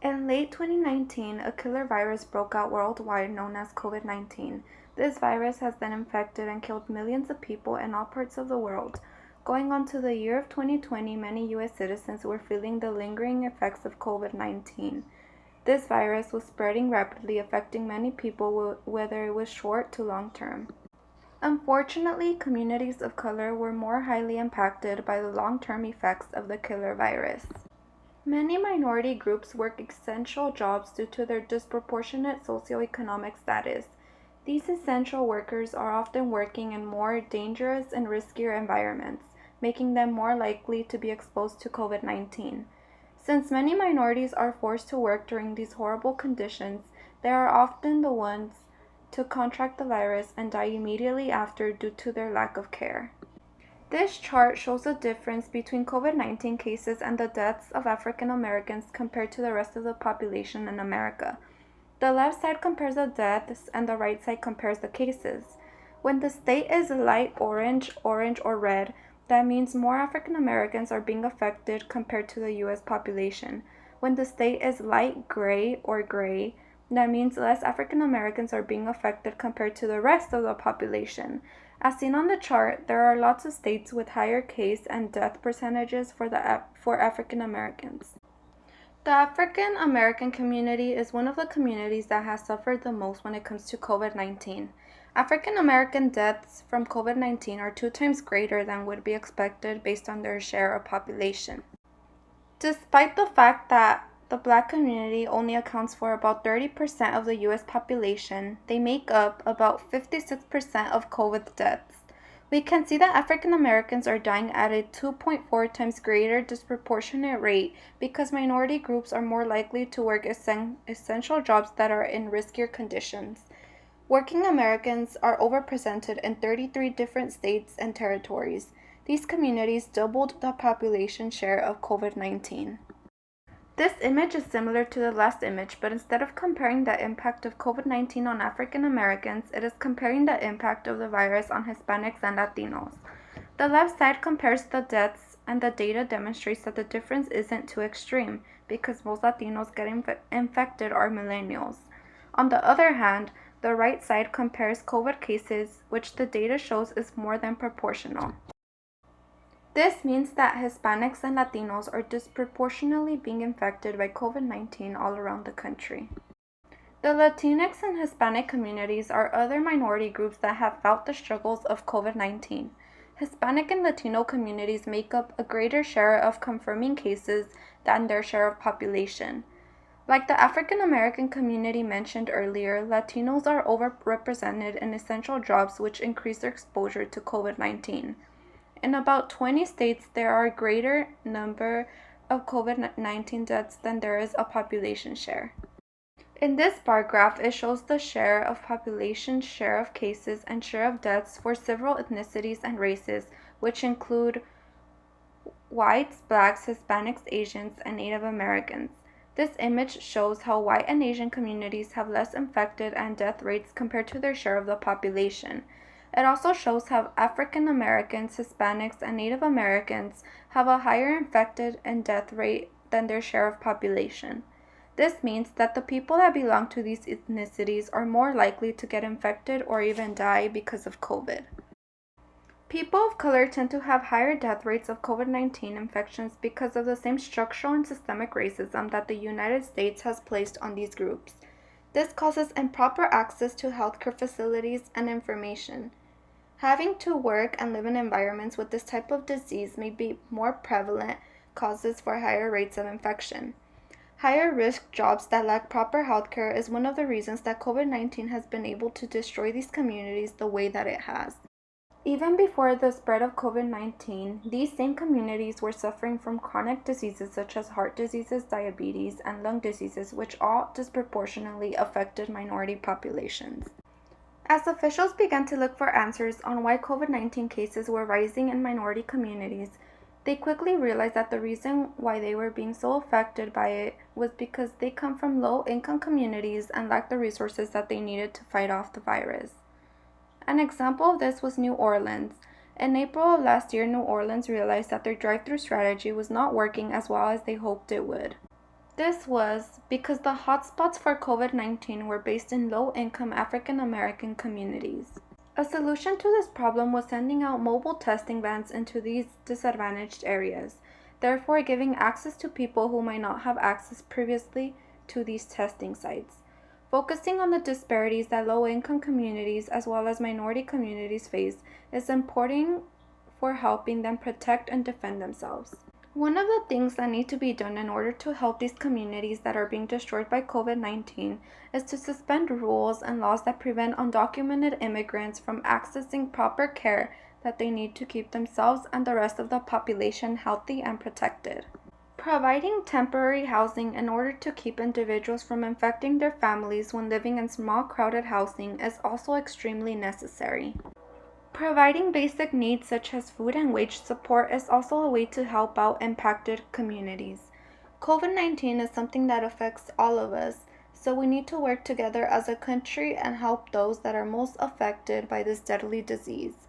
In late 2019, a killer virus broke out worldwide known as COVID-19. This virus has then infected and killed millions of people in all parts of the world. Going on to the year of 2020, many U.S. citizens were feeling the lingering effects of COVID-19. This virus was spreading rapidly, affecting many people, whether it was short to long term. Unfortunately, communities of color were more highly impacted by the long-term effects of the killer virus. Many minority groups work essential jobs due to their disproportionate socioeconomic status. These essential workers are often working in more dangerous and riskier environments, making them more likely to be exposed to COVID-19. Since many minorities are forced to work during these horrible conditions, they are often the ones to contract the virus and die immediately after due to their lack of care. This chart shows the difference between COVID-19 cases and the deaths of African Americans compared to the rest of the population in America. The left side compares the deaths and the right side compares the cases. When the state is light orange, orange, or red, that means more African Americans are being affected compared to the U.S. population. When the state is light gray or gray, that means less African Americans are being affected compared to the rest of the population. As seen on the chart, there are lots of states with higher case and death percentages for African Americans. The African American community is one of the communities that has suffered the most when it comes to COVID-19. African American deaths from COVID-19 are 2 times greater than would be expected based on their share of population. Despite the fact that the Black community only accounts for about 30% of the U.S. population, they make up about 56% of COVID deaths. We can see that African Americans are dying at a 2.4 times greater disproportionate rate because minority groups are more likely to work essential jobs that are in riskier conditions. Working Americans are overrepresented in 33 different states and territories. These communities doubled the population share of COVID-19. This image is similar to the last image, but instead of comparing the impact of COVID-19 on African Americans, it is comparing the impact of the virus on Hispanics and Latinos. The left side compares the deaths, and the data demonstrates that the difference isn't too extreme, because most Latinos getting infected are millennials. On the other hand, the right side compares COVID cases, which the data shows is more than proportional. This means that Hispanics and Latinos are disproportionately being infected by COVID-19 all around the country. The Latinx and Hispanic communities are other minority groups that have felt the struggles of COVID-19. Hispanic and Latino communities make up a greater share of confirming cases than their share of population. Like the African American community mentioned earlier, Latinos are overrepresented in essential jobs which increase their exposure to COVID-19. In about 20 states, there are a greater number of COVID-19 deaths than there is a population share. In this bar graph, it shows the share of population, share of cases, and share of deaths for several ethnicities and races, which include whites, blacks, Hispanics, Asians, and Native Americans. This image shows how white and Asian communities have less infected and death rates compared to their share of the population. It also shows how African Americans, Hispanics, and Native Americans have a higher infected and death rate than their share of population. This means that the people that belong to these ethnicities are more likely to get infected or even die because of COVID. People of color tend to have higher death rates of COVID-19 infections because of the same structural and systemic racism that the United States has placed on these groups. This causes improper access to healthcare facilities and information. Having to work and live in environments with this type of disease may be more prevalent causes for higher rates of infection. Higher risk jobs that lack proper healthcare is one of the reasons that COVID-19 has been able to destroy these communities the way that it has. Even before the spread of COVID-19, these same communities were suffering from chronic diseases such as heart diseases, diabetes, and lung diseases, which all disproportionately affected minority populations. As officials began to look for answers on why COVID-19 cases were rising in minority communities, they quickly realized that the reason why they were being so affected by it was because they come from low-income communities and lacked the resources that they needed to fight off the virus. An example of this was New Orleans. In April of last year, New Orleans realized that their drive-thru strategy was not working as well as they hoped it would. This was because the hotspots for COVID-19 were based in low-income African American communities. A solution to this problem was sending out mobile testing vans into these disadvantaged areas, therefore giving access to people who might not have access previously to these testing sites. Focusing on the disparities that low-income communities as well as minority communities face is important for helping them protect and defend themselves. One of the things that need to be done in order to help these communities that are being destroyed by COVID-19 is to suspend rules and laws that prevent undocumented immigrants from accessing proper care that they need to keep themselves and the rest of the population healthy and protected. Providing temporary housing in order to keep individuals from infecting their families when living in small crowded housing is also extremely necessary. Providing basic needs such as food and wage support is also a way to help out impacted communities. COVID-19 is something that affects all of us, so we need to work together as a country and help those that are most affected by this deadly disease.